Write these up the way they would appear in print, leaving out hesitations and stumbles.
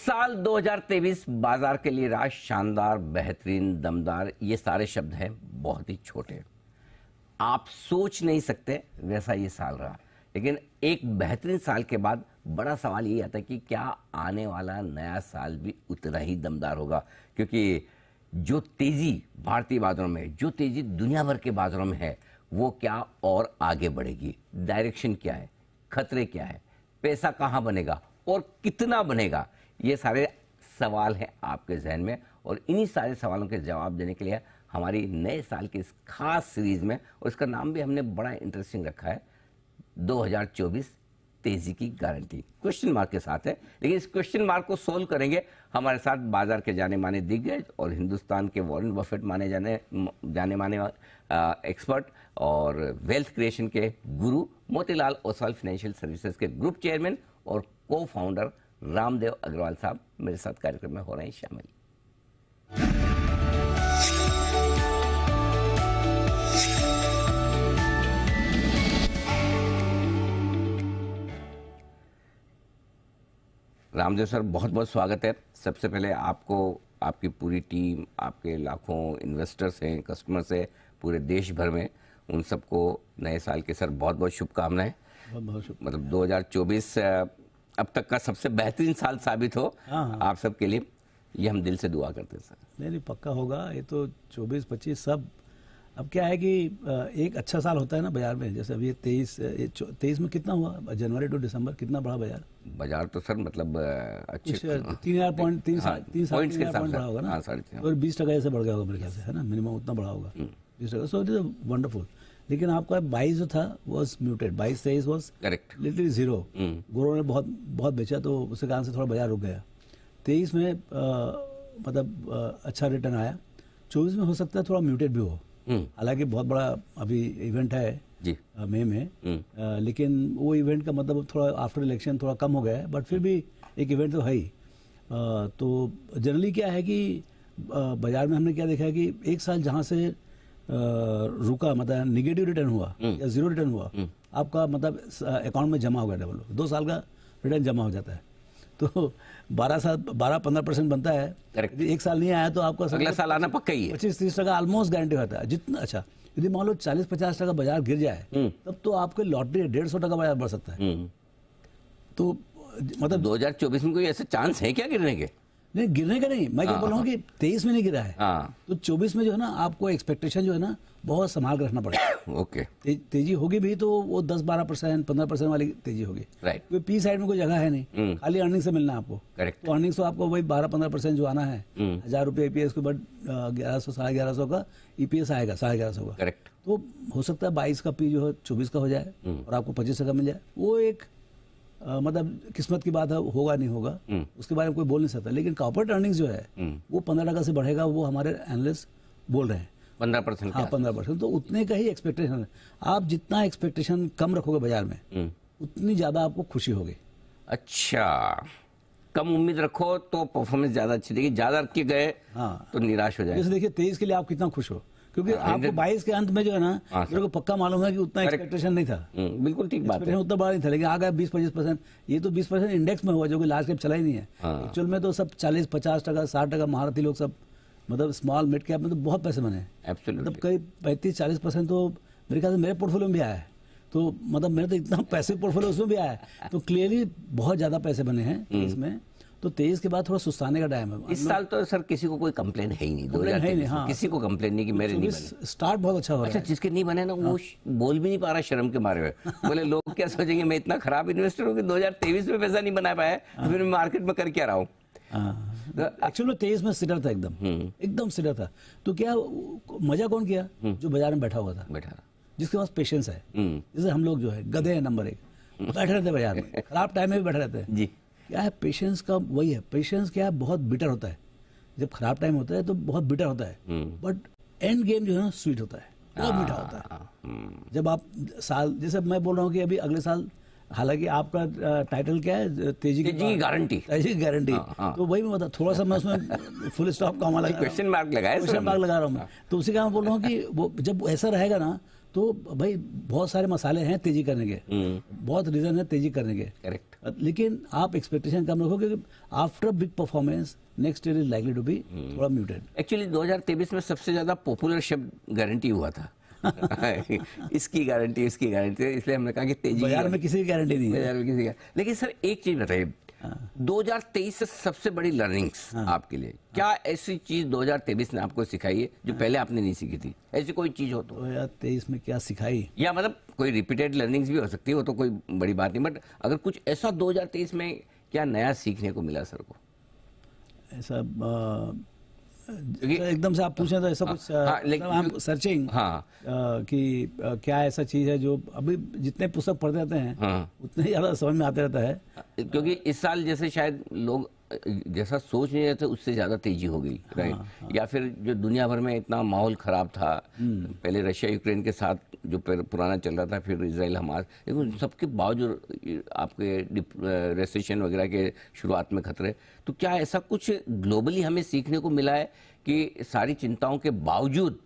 साल 2023 बाजार के लिए रहा शानदार, बेहतरीन, दमदार। ये सारे शब्द हैं बहुत ही छोटे, आप सोच नहीं सकते वैसा ये साल रहा। लेकिन एक बेहतरीन साल के बाद बड़ा सवाल ये आता है कि क्या आने वाला नया साल भी उतना ही दमदार होगा, क्योंकि जो तेजी भारतीय बाजारों में, जो तेजी दुनिया भर के बाजारों में है, वो क्या और आगे बढ़ेगी? डायरेक्शन क्या है, खतरे क्या है, पैसा कहाँ बनेगा और कितना बनेगा? ये सारे सवाल हैं आपके जहन में, और इन्हीं सारे सवालों के जवाब देने के लिए हमारी नए साल की इस खास सीरीज में, और इसका नाम भी हमने बड़ा इंटरेस्टिंग रखा है, 2024 तेजी की गारंटी, क्वेश्चन मार्क के साथ है। लेकिन इस क्वेश्चन मार्क को सोल्व करेंगे हमारे साथ बाजार के जाने माने दिग्गज और हिंदुस्तान के वॉरेन बफेट माने जाने माने एक्सपर्ट और वेल्थ क्रिएशन के गुरु मोतीलाल ओसवाल फाइनेंशियल सर्विसेज के ग्रुप चेयरमैन और को फाउंडर रामदेव अग्रवाल साहब मेरे साथ कार्यक्रम में हो रहे हैं शामिल। रामदेव सर, बहुत बहुत स्वागत है। सबसे पहले आपको, आपकी पूरी टीम, आपके लाखों इन्वेस्टर्स हैं, कस्टमर्स हैं पूरे देश भर में, उन सबको नए साल के सर बहुत बहुत शुभकामनाएं। मतलब 2024 अब तक का सबसे बेहतरीन साल साबित हो आप सबके लिए, ये हम दिल से दुआ करते हैं सर। नहीं पक्का होगा। ये तो 24-25 सब, अब क्या है कि एक अच्छा साल होता है ना बाजार में। जैसे अभी 23 में कितना हुआ, जनवरी टू दिसंबर कितना बढ़ा बाजार तो सर मतलब अच्छे 3,000 पॉइंट, 3 साल पॉइंट बढ़ा होगा ना, और 20% ऐसे बढ़ गया होगा मेरे ख्याल से, है ना, मिनिमम उतना बढ़ा होगा 20%। So it is wonderful. लेकिन आपका 22 जो था was muted, 22-23 was correct literally zero. गोरों ने बहुत बेचा, तो उसके कारण से थोड़ा बाजार रुक गया। 23 में मतलब अच्छा रिटर्न आया। 24 में हो सकता है थोड़ा म्यूटेड भी हो, हालांकि बहुत बड़ा अभी इवेंट है जी मई में, लेकिन वो इवेंट का मतलब थोड़ा आफ्टर इलेक्शन थोड़ा कम हो गया है, बट फिर भी एक इवेंट तो है ही। तो जनरली क्या है कि बाजार में हमने क्या देखा है कि एक साल जहाँ से रुका, मतलब निगेटिव रिटर्न हुआ या जीरो रिटर्न हुआ, आपका मतलब अकाउंट में जमा हो गया डबल, 2 साल का रिटर्न जमा हो जाता है। तो 12-15% बनता है। यदि एक साल नहीं आया तो आपका अगला साल आना पक्का ही है। 25-30% ऑलमोस्ट गारंटी होता है। जितना अच्छा, यदि मान लो 40-50% बाजार गिर जाए, तब तो आपके लॉटरी 150 बाजार बढ़ सकता है। तो मतलब 2024 में कोई ऐसे चांस है क्या गिरने के? नहीं, गिरने का नहीं, मैं क्या बोल रहा हूँ कि 23 में नहीं गिरा है, तो 24 में जो है ना, आपको एक्सपेक्टेशन जो है ना बहुत संभाल कर रखना पड़ेगा। ओके, तेजी होगी भी तो वो 10-12%, 15% वाली तेजी होगी। राइट, क्योंकि पी साइड में कोई जगह है नहीं, खाली अर्निंग से मिलना है आपको। करेक्ट, तो अर्निंग तो आपको वही 12-15% जो आना है, 1000 रुपये ईपीएस के बाद 1100-1150 का ईपीएस आएगा, 1150 का। करेक्ट। तो हो सकता है 22 का पी जो है 24 का हो जाए और आपको 25 का मिल जाए। वो एक मतलब किस्मत की बात है, होगा नहीं होगा उसके बारे में कोई बोल नहीं सकता। लेकिन कॉर्पोरेट अर्निंग्स जो है वो 15% से बढ़ेगा, वो हमारे एनालिस्ट बोल रहे हैं 15%। हाँ 15%, तो उतने का ही एक्सपेक्टेशन है। आप जितना एक्सपेक्टेशन कम रखोगे बाजार में, उतनी ज्यादा आपको खुशी होगी। अच्छा, कम उम्मीद रखो तो परफॉर्मेंस ज्यादा अच्छी देगी, ज्यादा रख के गए तो निराश हो जाए। जैसे देखिए 23 के लिए आप कितना खुश हो, क्योंकि आपको 22 के अंत में जो है ना, मेरे को पक्का मालूम है कि उतना एक्सपेक्टेशन नहीं था। बिल्कुल ठीक बात है, उतना बड़ा नहीं था, लेकिन आ गया 20-25%। ये तो 20% इंडेक्स में हुआ, जो कि लार्ज कैप चला ही नहीं है। एक्चुअल में तो सब 40-50%, 60% महारथी लोग सब, मतलब स्मॉल मिड कैप में तो बहुत पैसे बने। मतलब करीब 35-40% तो मेरे ख्याल से मेरे पोर्टफोलियो में भी आया है। तो मतलब मेरे तो इतना पैसे पोर्टफोलियो उसमें भी आया है, तो क्लियरली बहुत ज्यादा पैसे बने हैं इसमें। तो 23 के बाद थोड़ा सुस्ताने का टाइम है। इस साल तो सर किसी को कोई कंप्लेन है ही नहीं, 2023 हाँ, किसी को कंप्लेन नहीं कि मेरे नहीं बने। स्टार्ट बहुत अच्छा हो रहा है। अच्छा, जिसके नहीं बने ना वो बोल भी नहीं पा रहा शर्म के मारे हुए। बोले लोग क्या सोचेंगे, मैं इतना खराब इन्वेस्टर हूँ कि 2023 में पैसा नहीं बना पाया, फिर मैं मार्केट में कर क्या रहा हूँ। एक्चुअली में 23 में सिटर था, एकदम सिटर था। तो क्या मजा कौन किया? जो बाजार में बैठा हुआ था, जिसके पास पेशेंस है। जैसे हम लोग जो है गधे हैं नंबर 1, बैठे रहते बाजार में, खराब टाइम में भी बैठे रहते हैं जी। क्या है पेशेंस का, वही है पेशेंस। क्या है, बहुत बिटर होता है जब खराब टाइम होता है, तो बहुत बिटर होता है, बट एंड गेम जो है ना स्वीट होता है, बहुत मीठा होता है। जब आप साल, जैसे मैं बोल रहा हूँ कि अभी अगले साल, हालांकि आपका टाइटल क्या है, तेजी की गारंटी, तेजी की गारंटी। तो वही मैं बता, थोड़ा सा मैं उसमें फुल स्टॉप का क्वेश्चन मार्क लगा रहा हूँ मैं। तो उसी का मैं बोल रहा हूँ कि वो जब ऐसा रहेगा ना, तो भाई बहुत सारे मसाले हैं तेजी करने के, बहुत रीजन है तेजी करने के। करेक्ट। लेकिन आप एक्सपेक्टेशन कम रखो क्योंकि after big performance next year is likely to be थोड़ा म्यूटेड। एक्चुअली 2023 में सबसे ज्यादा पॉपुलर शब्द गारंटी हुआ था। इसकी गारंटी, इसकी गारंटी, इसलिए हमने कहा कि तेजी बाजार में किसी की गारंटी नहीं है। बाजार में किसी का। लेकिन सर एक चीज बताइए, 2023 से सबसे बड़ी लर्निंग्स आपके लिए क्या ऐसी चीज 2023 ने आपको सिखाई है जो पहले आपने नहीं सीखी थी? ऐसी कोई चीज हो तो 2023 में क्या सिखाई, या मतलब कोई रिपीटेड लर्निंग्स भी हो सकती है, वो तो कोई बड़ी बात नहीं, बट अगर कुछ ऐसा 2023 में क्या नया सीखने को मिला सर को? ऐसा एकदम से आप पूछें तो ऐसा कुछ हम सर्चिंग कि क्या ऐसा चीज है जो अभी जितने पुस्तक पढ़ते रहते हैं उतने ज्यादा समझ में आते रहता है। क्योंकि इस साल जैसे शायद लोग जैसा सोच नहीं रहे थे उससे ज्यादा तेजी हो गई, राइट? या फिर जो दुनिया भर में इतना माहौल खराब था, पहले रशिया यूक्रेन के साथ जो पुराना चल रहा था, फिर इजराइल हमास, लेकिन सबके बावजूद आपके रिसेशन वगैरह के शुरुआत में खतरे, तो क्या ऐसा कुछ ग्लोबली हमें सीखने को मिला है कि सारी चिंताओं के बावजूद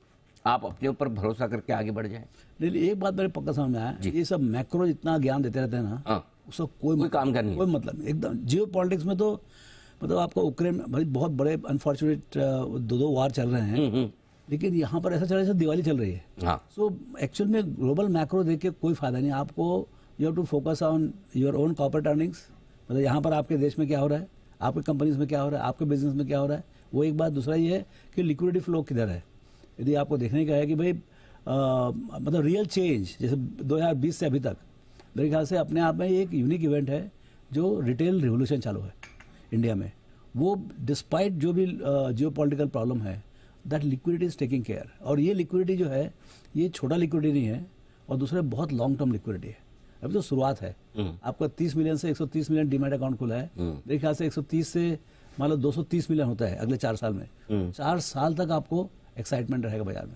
आप अपने ऊपर भरोसा करके आगे बढ़ जाएं? लेकिन एक बात मेरे पक्का समझ में आया, ये सब मैक्रो जितना ज्ञान देते रहते हैं ना, उसका कोई काम का नहीं, कोई मतलब नहीं। एकदम जियो पॉलिटिक्स में तो मतलब आपको यूक्रेन भाई बहुत बड़े अनफॉर्चुनेट दो वार चल रहे हैं, लेकिन यहाँ पर ऐसा चल रहा है जैसे दिवाली चल रही है। सो एक्चुअल में ग्लोबल मैक्रो देख के कोई फायदा नहीं। आपको you have to focus on your own corporate earnings, मतलब यहाँ पर आपके देश में क्या हो रहा है, आपके कंपनीज में क्या हो रहा है, आपके बिजनेस में क्या हो रहा है, वो एक बात। दूसरा ये है कि लिक्विडिटी फ्लो किधर है। यदि आपको देखने का है कि भाई मतलब रियल चेंज जैसे 2020 से अभी तक मेरे ख्याल से अपने आप में एक यूनिक इवेंट है जो रिटेल रिवोल्यूशन चालू है इंडिया में। वो डिस्पाइट जो भी जियोपॉलिटिकल प्रॉब्लम है, that liquidity is taking care. और ये लिक्विडिटी जो है ये छोटा लिक्विडिटी नहीं है, और दूसरे बहुत लॉन्ग टर्म लिक्विडिटी है। अभी तो शुरुआत है। आपका 30 मिलियन से 130 मिलियन डीमैट अकाउंट खुला है। मेरे ख्याल से 130 से मान लो 230 मिलियन होता है अगले 4 साल में। 4 साल तक आपको एक्साइटमेंट रहेगा बाजार में।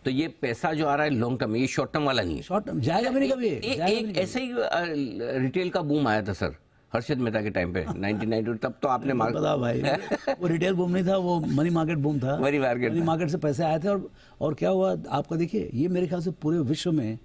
तो ये पैसा जो आ रहा है लॉन्ग टर्म, ये शॉर्ट टर्म वाला नहीं है। शॉर्ट टर्म जाएगा भी नहीं कभी। एक ऐसे ही रिटेल का बूम आया था सर हर्षद मेहता के टाइम पे 1992, तब तो आपने पता भाई वो रिटेल बूम नहीं था, वो मनी मार्केट बूम था। मनी मार्केट से पैसे आए थे। और क्या हुआ आपका देखिए, ये मेरे ख्याल से पूरे विश्व में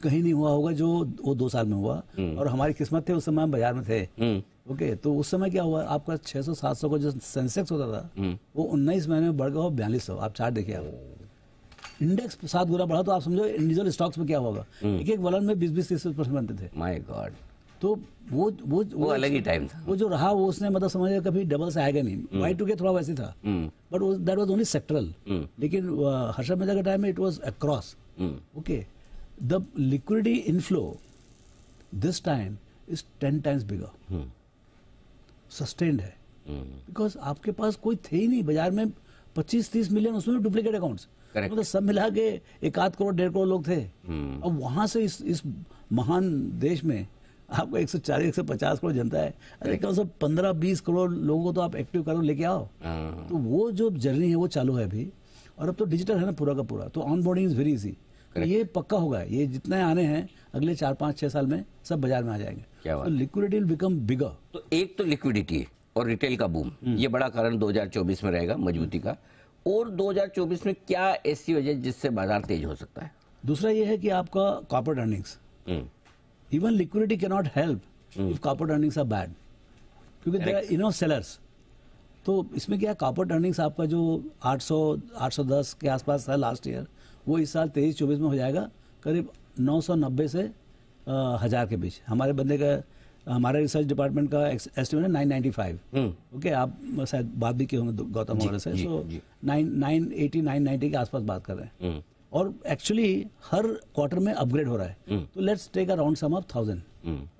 कहीं नहीं हुआ होगा जो वो 2 साल में हुआ। और हमारी किस्मत थे उस समय हम बाजार में थे। ओके, तो उस समय क्या हुआ, आपका 600-700 का जो सेंसेक्स होता था वो 19 महीने में बढ़ गया 4200। आप चार्ट देखिए, आप इंडेक्स 7 गुना बढ़ा, तो आप समझो इंडिविजुअल स्टॉक्स में क्या होगा। एक वलन में 20-30% बनते थे। माय गॉड, तो वो अलग ही टाइम था। वो जो रहा वो उसने मतलब समझ कभी डबल से आएगा नहीं। Y2K थोड़ा वैसे था, but that was only sectoral. लेकिन हर्षद मेहता के टाइम में it was across. Okay, the liquidity inflow this time is 10 times bigger, sustained है। बिकॉज आपके पास कोई थे ही नहीं बाजार में। 25-30 मिलियन उसमें डुप्लीकेट अकाउंट्स, मतलब सब मिला के 1-8 करोड़ 1.5 करोड़ लोग थे। अब वहां से इस महान देश में आपको 140-150 करोड़ जनता है। अरे कम से 15-20 करोड़ लोगों को तो आप एक्टिव करो, लेके आओ। तो वो जो जर्नी है वो चालू है अभी। और अब तो डिजिटल है ना पूरा का पूरा, तो on boarding is very easy. ये पक्का होगा, ये जितने आने हैं अगले 4-5-6 साल में सब बाजार में आ जाएंगे। तो लिक्विडिटी विल बिकम बिगर। तो एक तो लिक्विडिटी और रिटेल का बूम, ये बड़ा कारण 2024 में रहेगा मजबूती का। और 2024 में क्या ऐसी वजह जिससे बाजार तेज हो सकता है? दूसरा ये है कि आपका corporate earnings, even liquidity can not help if corporate earnings are bad, क्योंकि देयर आर इनफ सेलर्स। तो इसमें क्या, कॉर्पोरेट अर्निंग्स आपका जो 800-810 के आसपास था लास्ट ईयर, वो इस साल 23-24 में हो जाएगा करीब 990 से 1000 के बीच। हमारे बंदे का, हमारे रिसर्च डिपार्टमेंट का एस्टिमेट है 995। ओके, आप शायद बात भी किए होंगे गौतम वगैरह से। सो 980-990 के आसपास बात कर रहे हैं। और एक्चुअली हर क्वार्टर में अपग्रेड हो रहा है। तो let's take a round sum of 1000।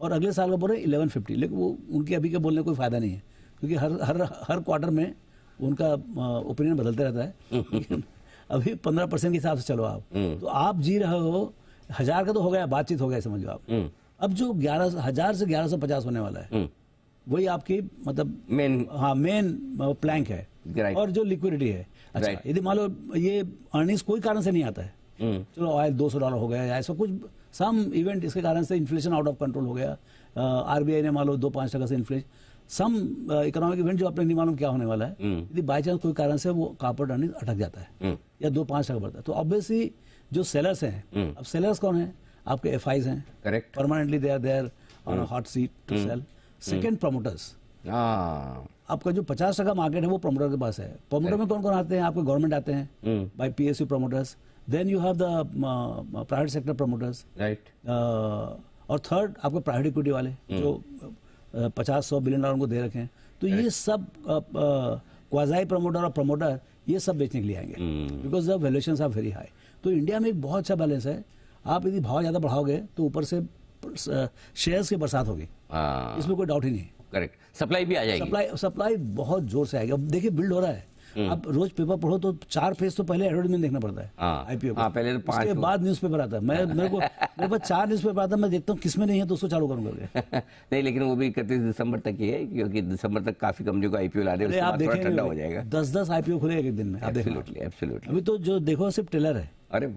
और अगले साल का बोल रहे हैं 1150। लेकिन वो उनके अभी के बोलने का कोई फायदा नहीं है, क्योंकि हर क्वार्टर में उनका ओपिनियन बदलते रहता है। अभी 15% के हिसाब से चलो आप, तो आप जी रहे हो 1000 का तो हो गया, बातचीत हो गया, समझो आप। अब जो 11,000 से 1150 होने वाला है वही आपकी मतलब मेन प्लैंक है। और जो लिक्विडिटी है, अच्छा यदि मान लो ये अर्निंग्स कोई कारण से नहीं आता है, चलो ऑयल $200 हो गया या ऐसा कुछ सम इवेंट, इसके कारण से इन्फ्लेशन आउट ऑफ कंट्रोल हो गया, आरबीआई ने मान लो 2-5% से इन्फ्लेशन, सम इकोनॉमिक इवेंट जो आपने नहीं मालूम क्या होने वाला है, यदि बाई चांस कोई कारण से वो कॉर्पोरेट अर्निंग अटक जाता है या 2-5% बढ़ता है, तो ऑब्वियसली जो सेलर्स हैं, अब सेलर्स कौन है, आपके एफआईज हैं, correct, permanently they are there, on a hot seat to sell. Second, promoters. आपका जो 50% मार्केट है वो प्रोमोटर के पास है। प्रोमोटर में कौन कौन आते हैं? आपके गवर्नमेंट आते हैं by PSU promoters, then you have the private sector promoters, right. और थर्ड आपके प्राइवेट इक्विटी वाले जो 50-100 बिलियन डॉलर को दे रखे हैं। तो ये सब क्वाजाई प्रमोटर और प्रमोटर ये सब बेचने के लिए आएंगे, because the valuations are very high. तो इंडिया में एक बहुत अच्छा बैलेंस है। आप यदि भाव ज्यादा बढ़ाओगे तो ऊपर से शेयर्स की बरसात होगी, इसमें कोई डाउट ही नहीं। करेक्ट, सप्लाई भी आ जाएगी। सप्लाई बहुत जोर से आएगी। अब देखिए बिल्ड हो रहा है। अब रोज पेपर पढ़ो तो 4 पेज तो पहले एडवर्टाइजमेंट देखना पड़ता है आईपीओ का, पहले तो 5, उसके बाद न्यूज़पेपर आता है। मेरे पास 4 न्यूज़पेपर आता है, मैं देखता हूँ किसमें नहीं है तो उसको चालू करूंगा। नहीं, लेकिन वो भी 31 दिसंबर तक ही है, क्योंकि दिसंबर तक काफी कंपनी को आईपीओ ला रहे हैं, आप देखेंगे ठंडा हो जाएगा। 10-10 आईपीओ खुलेगा एक दिन में। आप देखो एब्सोल्युटली। अभी तो जो देखो सिर्फ ट्रेलर है। अरे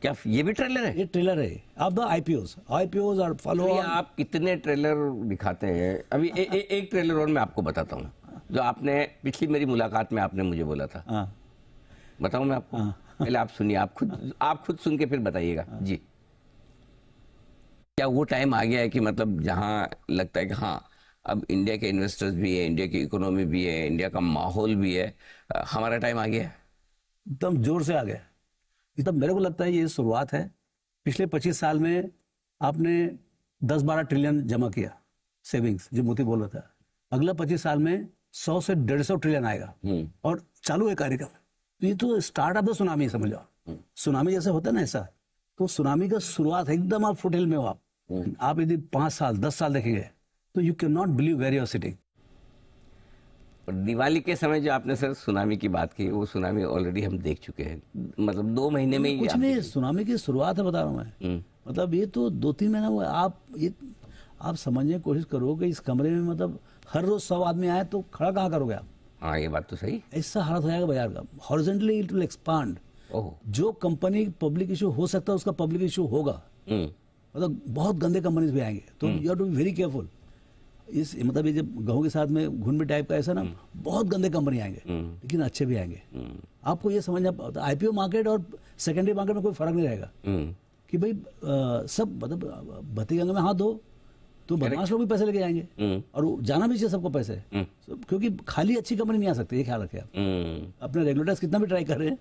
क्या ये भी ट्रेलर है? ये ट्रेलर है अब द आईपीओज और फॉलो। आप कितने ट्रेलर दिखाते हैं? अभी एक ट्रेलर और मैं आपको बताता हूँ, जो आपने पिछली मेरी मुलाकात में आपने मुझे बोला था। बताऊं मैं आपको? पहले आप सुनिए, आप खुद सुन के फिर बताइएगा जी। क्या वो टाइम आ गया है कि मतलब जहां लगता है कि हाँ अब इंडिया के इन्वेस्टर्स भी है, इंडिया की इकोनॉमी भी है, इंडिया का माहौल भी है, हमारा टाइम आ गया है? एकदम जोर से आ गया। मतलब मेरे को लगता है ये शुरुआत है। पिछले 25 साल में आपने 10-12 ट्रिलियन जमा किया सेविंग्स, जो मोती बोल रहा था। अगला 25 साल में 100 से 150 ट्रिलियन आएगा और चालू है कार्यक्रम। तो ये तो स्टार्ट ऑफ द सुनामी समझ लो। सुनामी जैसे होता है ना ऐसा, तो सुनामी का शुरुआत है। एकदम आप फुटहिल में हो। आप यदि 5 साल 10 साल देखेंगे तो you can not believe where you are sitting. Diwali के समय जो आपने सर सुनामी की बात की, वो सुनामी ऑलरेडी हम देख चुके हैं। मतलब 2 महीने में ही कुछ नहीं, सुनामी की शुरुआत है बता रहा हूँ मैं। मतलब ये तो 2-3 महीना हुआ। आप समझने की कोशिश करो कि इस कमरे में मतलब हर रोज 100 आदमी आए तो खड़ा कहाँ करोगे आप? हाँ, ये बात तो सही। ऐसा हालत हो जाएगा बाजार का। Horizontally it will expand. जो कंपनी पब्लिक इशू हो सकता है उसका पब्लिक इशू होगा। मतलब बहुत गंदे कंपनीज भी आएंगे, तो you have to be very careful. इस मतलब ये जब गेहूं के साथ में घुन भी टाइप का ऐसा ना, बहुत गंदे कंपनी आएंगे, लेकिन अच्छे भी आएंगे। आपको ये समझना, आईपीओ मार्केट और सेकेंडरी मार्केट में कोई फर्क नहीं रहेगा कि भाई सब मतलब बत्ती गंगा में हाथ धो तो बदमाश लोग भी पैसे लेके जाएंगे, और जाना भी चाहिए सबको पैसे, क्योंकि खाली अच्छी कंपनी नहीं आ सकती। ये ख्याल रखें आप। अपने रेगुलेटर्स कितना भी ट्राई कर रहे हैं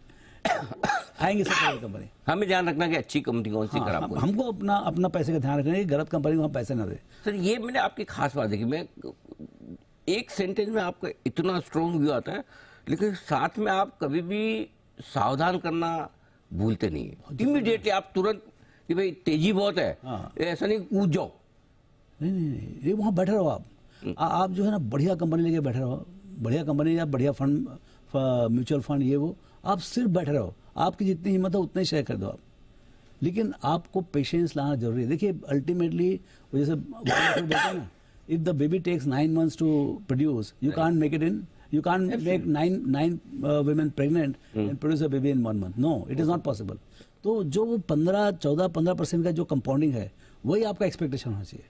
आएंगे सब कंपनी। हमें ध्यान रखना कि अच्छी कंपनी कौन सी, खराब कौन सी। हमको अपना पैसे का ध्यान रखना है कि गलत कंपनी को हम पैसे ना दें। सर ये मैंने आपकी खास बात देखी। मैं एक सेंटेंस में आपका इतना स्ट्रॉन्ग व्यू आता है, लेकिन साथ में आप कभी भी सावधान करना भूलते नहीं है। इमीडिएटली आप तुरंत कि भाई तेजी बहुत है, ऐसा नहीं कूद जाओ। नहीं, ये वहाँ बैठे रहो आप जो है ना, बढ़िया कंपनी लेके बैठे रहो। बढ़िया कंपनी या बढ़िया फंड, म्यूचुअल फंड, ये वो, आप सिर्फ बैठे रहो। आपकी जितनी हिम्मत है उतना ही शेयर कर दो आप, लेकिन आपको पेशेंस लाना जरूरी है। देखिए अल्टीमेटली जैसे बोलते हैं ना, if the baby takes 9 months to produce, you can't make it in, you can't make nine women pregnant and produce a baby in 1 month. No, it is not possible. तो जो 15% का जो कंपाउंडिंग है वही आपका एक्सपेक्टेशन होना चाहिए।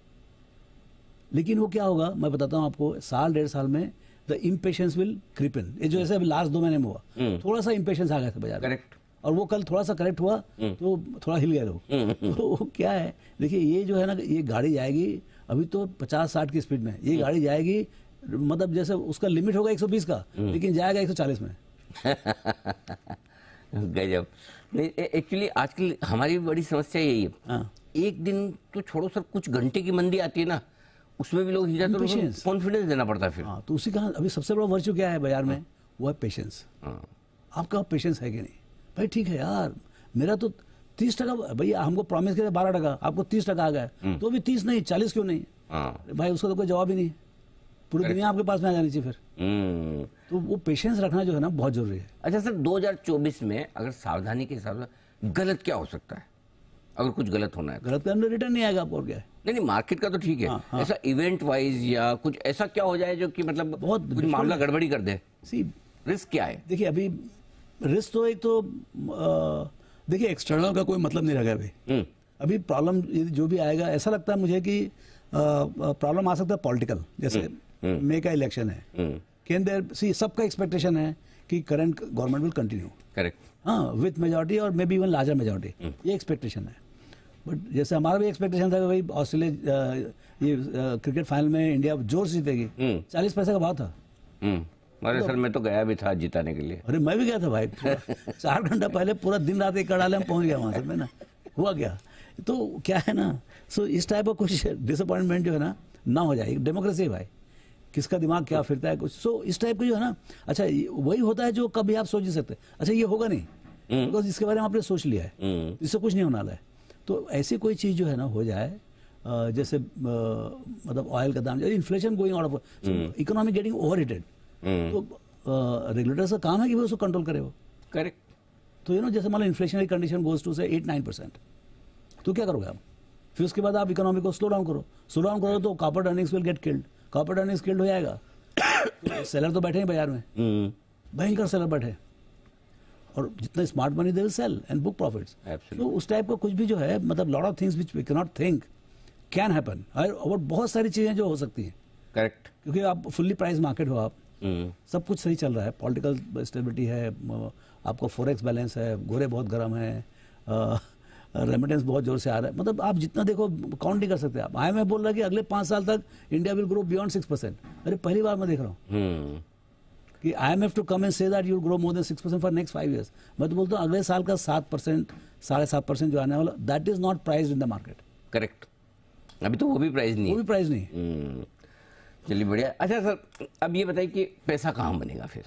लेकिन वो क्या होगा मैं बताता हूँ आपको, 1-1.5 साल में the impatience will creep in. ये जो ऐसे अभी लास्ट 2 महीने में हुआ, थोड़ा सा इम्पेशंस आ गया था बाजार में, और वो कल थोड़ा सा करेक्ट हुआ तो थोड़ा हिल गए लोग। तो क्या है, देखिए ये जो है ना, ये गाड़ी जाएगी अभी तो 50-60 की स्पीड में, ये गाड़ी जाएगी, मतलब जैसे उसका लिमिट होगा 120 का, लेकिन जाएगा 140 में। गजब। नहीं, एक्चुअली आजकल हमारी बड़ी समस्या यही है। एक दिन तो छोड़ो सर, कुछ घंटे की मंदी आती है ना, उसमें भी लोग कॉन्फिडेंस देना पड़ता है फिर। तो उसी का अभी सबसे बड़ा वर्च्यू क्या है बाजार में, वो है पेशेंस। आपका पेशेंस है कि नहीं? भाई ठीक है यार, मेरा तो 30%, भैया हमको प्रॉमिस किया 12%, आपको 30% आ गया, तो भी 30 नहीं 40 क्यों नहीं? भाई उसका तो कोई जवाब ही नहीं, पूरी दुनिया आपके पास में आ जानी चाहिए फिर। तो वो पेशेंस रखना जो है ना बहुत जरूरी है। अच्छा सर, 2024 में अगर सावधानी के हिसाब से गलत क्या हो सकता है? अगर कुछ गलत होना है, गलत करने रिटर्न नहीं आएगा आपको, और क्या है? नहीं, मार्केट का तो ठीक है। ऐसा इवेंट वाइज या कुछ ऐसा क्या हो जाए जो कि मतलब बहुत कुछ मामला गड़बड़ी कर दे? रिस्क क्या है? देखिए अभी रिस्क तो एक तो देखिए एक्सटर्नल का कोई मतलब नहीं रह गया अभी। अभी प्रॉब्लम जो भी आएगा, ऐसा लगता है मुझे कि प्रॉब्लम आ सकता है पॉलिटिकल, जैसे मे का इलेक्शन है, कैन देयर सी सबका एक्सपेक्टेशन है कि current government will continue, correct, हाँ, विथ मेजॉरिटी और may be even larger majority, ये एक्सपेक्टेशन है। बट जैसे हमारा भी एक्सपेक्टेशन था कि भाई ऑस्ट्रेलिया ये क्रिकेट फाइनल में इंडिया जोर से जीतेगी, 40 पैसे का भाव था। अरे सर मैं तो गया भी था जिताने के लिए। अरे मैं भी गया था भाई, 4 घंटा पहले पूरा दिन रात एक कड़ाले में पहुंच गया वहां से मैं ना। हुआ क्या, तो क्या है ना, सो इस टाइप का कुछ डिसअपॉइंटमेंट जो है ना हो जाए। डेमोक्रेसी है भाई, किसका दिमाग क्या फिरता है कुछ, सो इस टाइप का जो है ना, अच्छा वही होता है जो कभी आप सोच नहीं सकते। अच्छा ये होगा नहीं, बिकॉज इसके बारे में आपने सोच लिया है, इससे कुछ नहीं होने वाला है। तो ऐसी कोई चीज़ जो है ना हो जाए, जैसे मतलब ऑयल का दाम, inflation going out of, economy getting over heated, तो रेगुलेटर का काम है कि वो उसको कंट्रोल करे वो। करेक्ट। तो जैसे मान लो इन्फ्लेशनरी कंडीशन गोज टू से 8-9%, तो क्या करोगे आप? फिर उसके बाद आप इकोनॉमी को स्लो डाउन करो तो corporate earnings will get killed, corporate earnings killed हो जाएगा। तो सेलर तो बैठे हैं बाजार में, भयंकर सेलर बैठे, और जितना smart money they will sell and book profits. तो उस टाइप का कुछ भी जो है, मतलब lot of things which we can not think can happen, और बहुत सारी चीजें जो हो सकती हैं। करेक्ट। क्योंकि आप फुल्ली प्राइस मार्केट हो, आप सब कुछ सही चल रहा है, पॉलिटिकल स्टेबिलिटी है, आपको फॉरेक्स बैलेंस है, गोरे बहुत गर्म है, रेमिटेंस बहुत जोर से आ रहा है, मतलब आप जितना देखो काउंट नहीं कर सकते आप। IMF बोल रहा है कि अगले 5 साल तक इंडिया विल ग्रो बियॉन्ड 6%। अरे पहली बार मैं देख रहा हूँ कि IMF to come and say that you will grow more than 6% for next 5 years। मैं तो बोलता हूँ अगले साल का 7%, 7.5% जो आने वाला, that is not priced in the market. Correct, अभी तो वो भी प्राइस नहीं, वो भी प्राइस नहीं। चलिए बढ़िया। अच्छा सर, अब ये बताइए कि पैसा कहाँ बनेगा फिर?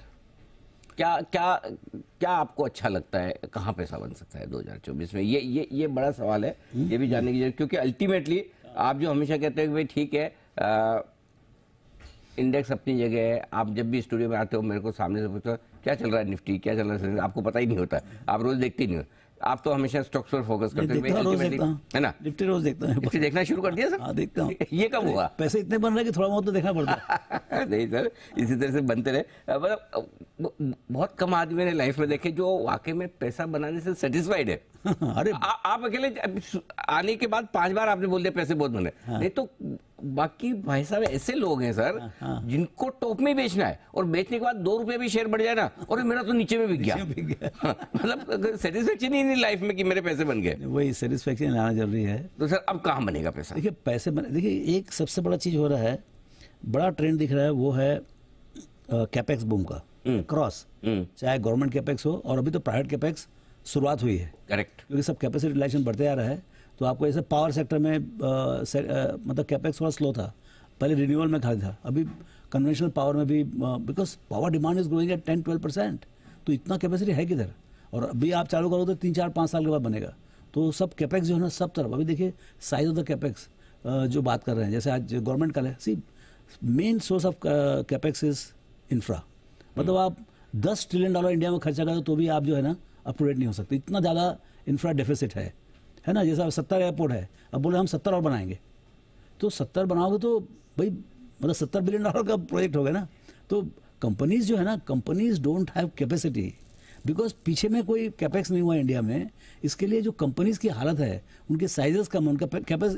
क्या क्या क्या आपको अच्छा लगता है, कहाँ पैसा बन सकता है 2024 में? ये बड़ा सवाल है, ये भी जानने की जरूरत, क्योंकि अल्टीमेटली आप जो हमेशा कहते हैं कि भाई ठीक है इंडेक्स अपनी जगह है, आप जब भी स्टूडियो में आते हो मेरे को सामने से पूछते हो क्या चल रहा है निफ्टी, क्या चल रहा है, आपको पता ही नहीं होता, आप रोज देखते ही नहीं हो, आप तो हमेशा स्टॉक्स पर फोकस करते हैं, है ना? निफ्टी रोज देखता हूँ। निफ्टी देखना शुरू कर दिया सर? हाँ देखता हूँ। ये कब हुआ? पैसे इतने बन रहे कि थोड़ा बहुत तो देखना पड़ता है। नहीं सर, इसी तरह से बनते रहे। मतलब बहुत कम आदमी मैंने लाइफ में देखे जो वाकई में पैसा बनाने से सेटिस्फाइड है। अरे आप अकेले आने के बाद 5 बार आपने बोल दिया पैसे बहुत बने, नहीं तो बाकी भाई साहब ऐसे लोग हैं सर जिनको टॉप में बेचना है, और बेचने के बाद 2 रुपए भी शेयर बढ़ जाए ना, और मेरा तो नीचे में बिक गया। मतलब सेटिस्फेक्शन ही नहीं लाइफ में कि मेरे पैसे बन गए। वही सेटिस्फेक्शन लाना जरूरी है। तो सर अब कहाँ बनेगा पैसा? देखिए पैसे देखिए एक सबसे बड़ा चीज हो रहा है, बड़ा ट्रेंड दिख रहा है, वो है कैपेक्स बूम का क्रॉस, चाहे गवर्नमेंट कैपेक्स हो, और अभी तो प्राइवेट कैपेक्स शुरुआत हुई है। करेक्ट। क्योंकि सब कैपेसिटी यूटिलाइजेशन बढ़ते आ रहा है, तो आपको ऐसे पावर सेक्टर में मतलब कैपेक्स थोड़ा स्लो था, पहले रिन्यूअल में खाली था, अभी कन्वेंशनल पावर में भी, because power demand is growing at 10-12%, तो इतना कैपेसिटी है किधर? और अभी आप चालू करो तो 3-4-5 साल के बाद बनेगा। तो सब कैपेक्स जो है ना सब तरफ, अभी देखिए साइज ऑफ द कैपेक्स जो बात कर रहे हैं, जैसे आज गवर्नमेंट का है, see main source of capex is infra. मतलब आप $10 ट्रिलियन इंडिया में खर्चा करो तो भी आप जो है ना अप टू डेट नहीं हो सकते, इतना ज़्यादा इंफ्रा डेफिसिट है ना। जैसे 70 एयरपोर्ट है, अब बोले हम 70 और बनाएंगे, तो 70 बनाओगे तो भाई मतलब $70 बिलियन का प्रोजेक्ट होगा ना। तो कंपनीज जो है ना, companies don't have capacity, because पीछे में कोई कैपेक्स नहीं हुआ इंडिया में। इसके लिए जो कंपनीज की हालत है, उनके साइजेस कम है, उनका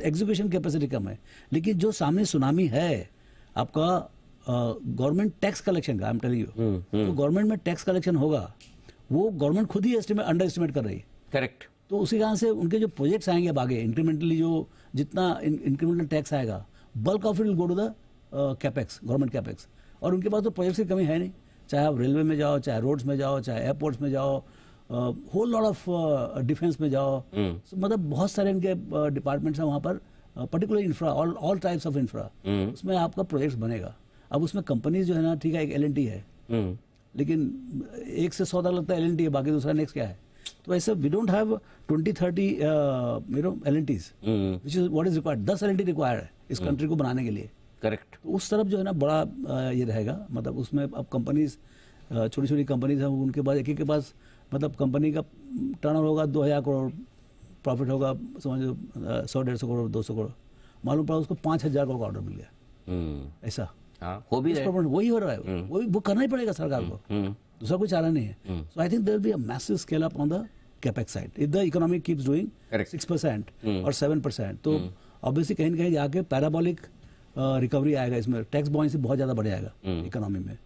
एग्जीक्यूशन कैपेसिटी कम है। लेकिन जो सामने सुनामी है आपका गवर्नमेंट टैक्स कलेक्शन का, आई एम टेलिंग यू, तो गवर्नमेंट में टैक्स कलेक्शन होगा, वो गवर्नमेंट खुद ही अंडर एस्टिमेट कर रही है। करेक्ट। तो उसी कारण से उनके जो प्रोजेक्ट्स आएंगे अब आगे इंक्रीमेंटली, जो जितना इंक्रीमेंटल टैक्स आएगा, bulk of it will go to the capex, government capex. और उनके पास तो प्रोजेक्ट्स की कमी है नहीं, चाहे आप रेलवे में जाओ, चाहे रोड्स में जाओ, चाहे एयरपोर्ट्स में जाओ, होल लॉट ऑफ डिफेंस में जाओ, मतलब बहुत सारे इनके डिपार्टमेंट्स हैं वहाँ पर, particular infra, all types of infra, उसमें आपका प्रोजेक्ट्स बनेगा। अब उसमें कंपनीज जो है ना, ठीक है एक L&T है, लेकिन 1 से 100 तक लगता है L&T है, बाकी दूसरा नेक्स्ट क्या है। तो ऐसे we don't have 20-30 L&Ts, which is what is required. 10 L&T required है इस कंट्री को बनाने के लिए। करेक्ट। तो उस तरफ जो है ना बड़ा ये रहेगा, मतलब उसमें अब कंपनीज, छोटी छोटी कंपनीज हैं, उनके पास एक के पास मतलब कंपनी का टर्नओवर होगा 2000 करोड़, प्रॉफिट होगा समझो 100-150 करोड़, 200 करोड़, मालूम पड़ा उसको 5000 करोड़ का ऑर्डर मिल गया। ऐसा हो भी रहा है, वही हो रहा है, वही वो करना ही पड़ेगा सरकार को, दूसरा कोई चारा नहीं है। So I think there will be a massive scale up on the capex side if the economy keeps doing 6% और 7%। तो ऑब्वियसली कहीं ना कहीं जाके पैराबोलिक रिकवरी आएगा, इसमें टैक्स बॉयंसी बहुत ज्यादा बढ़ जाएगा इकोनॉमी में।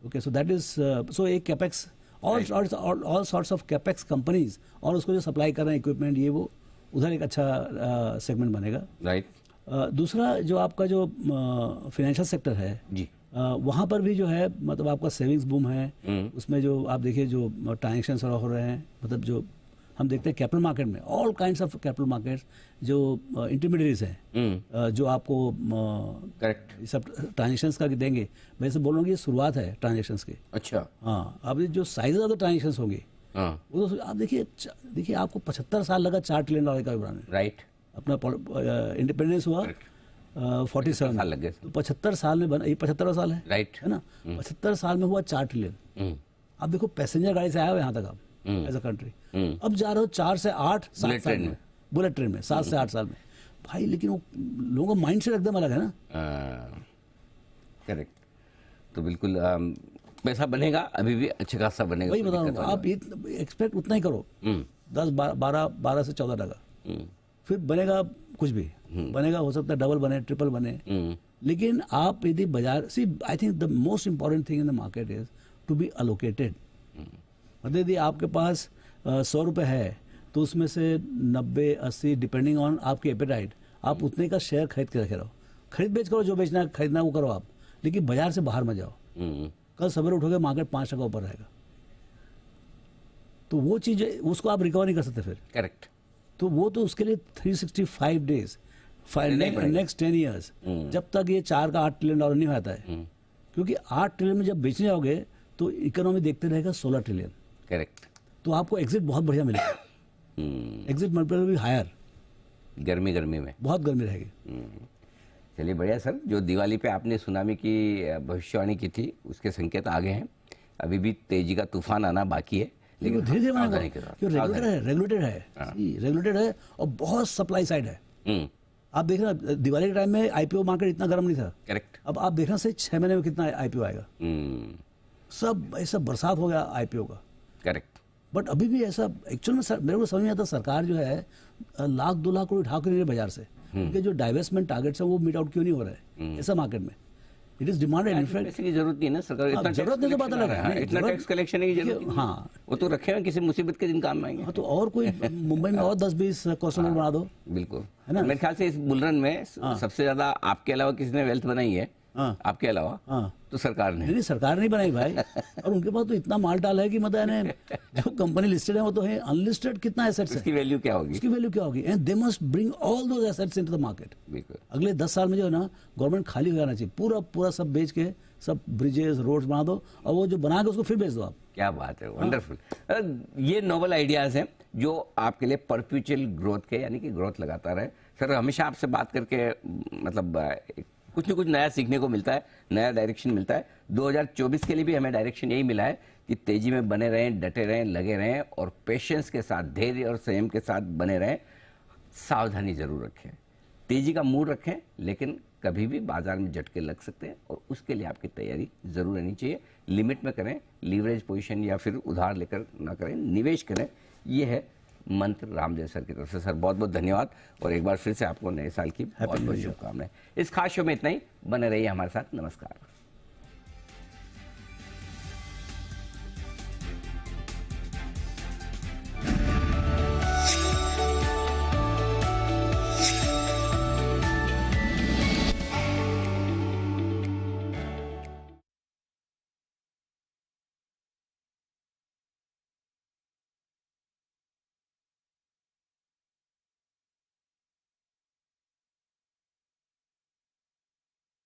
Okay, so that is so एक capex all sorts of capex companies, और उसको जो सप्लाई कर रहे हैं इक्विपमेंट ये वो उधर एक अच्छा सेगमेंट बनेगा। राइट। दूसरा जो आपका जो फाइनेंशियल सेक्टर है जी। वहाँ पर भी जो है मतलब आपका सेविंग्स बूम है, उसमें जो आप देखिए जो ट्रांजेक्शन्स हो रहे हैं, मतलब जो हम देखते हैं कैपिटल मार्केट में all kinds of capital markets जो इंटरमीडिएट्स हैं जो आपको करेक्ट सब ट्रांजेक्शन्स का देंगे, मैं से बोल रहा हूँ कि ये शुरुआत है ट्रांजेक्शन्स की। अच्छा। हाँ, अब ये जो साइज ऑफ द ट्रांजेक्शंस होंगे वो तो आप देखिए आपको 75 साल लगा $4 ट्रिलियन का बनाने। राइट। अपना इंडिपेंडेंस हुआ 47 साल लग गए, तो 75 साल में बना, ये 75वां साल है, राइट, है ना। 75 साल में हुआ $4 ट्रिलियन। अब देखो पैसेंजर गाड़ी से आया हो यहाँ तक आप एज अ कंट्री, अब जा रहे हो 4 से 8 7 साल में, बुलेट ट्रेन में 7 से 8 साल में भाई। लेकिन वो लोगों का माइंड सेट एकदम अलग है ना। करेक्ट। तो बिल्कुल पैसा बनेगा, अभी भी अच्छा खासा बनेगा। वही बता रहा हूँ, आप एक्सपेक्ट उतना ही करो 12 से 14 टका, फिर बनेगा कुछ भी बनेगा, हो सकता है डबल बने, ट्रिपल बने। लेकिन आप यदि बाजार see, I think the most important thing in the market is to be allocated. मतलब यदि आपके पास 100 रुपये है तो उसमें से 90-80 डिपेंडिंग ऑन आपके एपेटाइट, आप उतने का शेयर खरीद के रखे रहो, खरीद बेच करो, जो बेचना खरीदना वो करो आप, लेकिन बाजार से बाहर मत जाओ। कल सवेरे उठोगे मार्केट 5 टका ऊपर रहेगा, तो वो चीज उसको आप रिकवर नहीं कर सकते फिर। करेक्ट। तो वो तो उसके लिए 365 डेज नेक्स्ट 10 ईयर्स, जब तक ये 4 का 8 ट्रिलियन डॉलर नहीं होता है, क्योंकि 8 ट्रिलियन में जब बेचने जाओगे तो इकोनॉमी देखते रहेगा 16 ट्रिलियन। करेक्ट। तो आपको एग्जिट बहुत बढ़िया मिलेगा, एग्जिट मल्टीपल भी हायर, गर्मी में बहुत गर्मी रहेगी। चलिए बढ़िया सर, जो दिवाली पे आपने सुनामी की भविष्यवाणी की थी उसके संकेत आ गए हैं, अभी भी तेजी का तूफान आना बाकी है, लेकिन धीरे धीरे रेगुलेटेड है और बहुत सप्लाई साइड है। आप देख रहे हैं दिवाली के टाइम में आईपीओ मार्केट इतना गर्म नहीं था। करेक्ट। अब आप देख रहे हैं 6 महीने में कितना आईपीओ आएगा, सब ऐसा बरसात हो गया आईपीओ का। करेक्ट। बट अभी भी ऐसा एक्चुअल में मेरे को समझ नहीं आता, सरकार जो है 1-2 लाख करोड़ उठा क्यों नहीं रही बाजार से, क्योंकि जो डाइवेस्टमेंट टारगेट्स है वो मीट आउट क्यों नहीं हो रहा है ऐसा मार्केट में। इट इज डिमांडेड, इनफैक्ट पैसे की जरूरत नहीं है ना सरकार, इतना जरूरत नहीं तो बात अलग है, इतना टैक्स कलेक्शन की जरूरत नहीं। हाँ, वो तो रखे हैं किसी मुसीबत के दिन काम में आएंगे। हाँ, तो और कोई मुंबई में और 10-20 क्वेश्चन बना दो। बिल्कुल, है ना। मेरे ख्याल से इस बुलरन में सबसे ज्यादा आपके अलावा किसी ने वेल्थ बनाई है, आपके अलावा तो सरकार ने। नहीं, सरकार नहीं बनाई भाई, और उनके पास तो इतना माल डाल है कि मतलब जो कंपनी लिस्टेड है वो तो है, अनलिस्टेड कितना एसेट्स है, उसकी वैल्यू क्या होगी, उसकी वैल्यू क्या होगी, and they must bring all those assets into the market. बिल्कुल। अगले 10 साल में जो है ना गवर्नमेंट खाली हो जाना चाहिए, पूरा सब बेच के सब ब्रिजेस रोड्स बना दो, और वो जो बना के उसको फिर बेच दो आप। क्या बात है, वंडरफुल। ये नोबल आइडियाज हैं जो आपके लिए परपेचुअल ग्रोथ के, यानी कि ग्रोथ लगाता रहे। सर हमेशा आपसे बात करके मतलब कुछ न कुछ नया सीखने को मिलता है, नया डायरेक्शन मिलता है। 2024 के लिए भी हमें डायरेक्शन यही मिला है कि तेजी में बने रहें, डटे रहें, लगे रहें, और पेशेंस के साथ, धैर्य और संयम के साथ बने रहें। सावधानी जरूर रखें, तेजी का मूड रखें, लेकिन कभी भी बाजार में झटके लग सकते हैं, और उसके लिए आपकी तैयारी जरूर रहनी चाहिए। लिमिट में करें, लीवरेज पोजीशन या फिर उधार लेकर ना करें, निवेश करें। ये है मंत्र रामदेव सर की तरफ से। सर बहुत बहुत धन्यवाद, और एक बार फिर से आपको नए साल की बहुत बहुत शुभकामनाएं। इस खास शो में इतना ही, बने रहिए हमारे साथ। नमस्कार।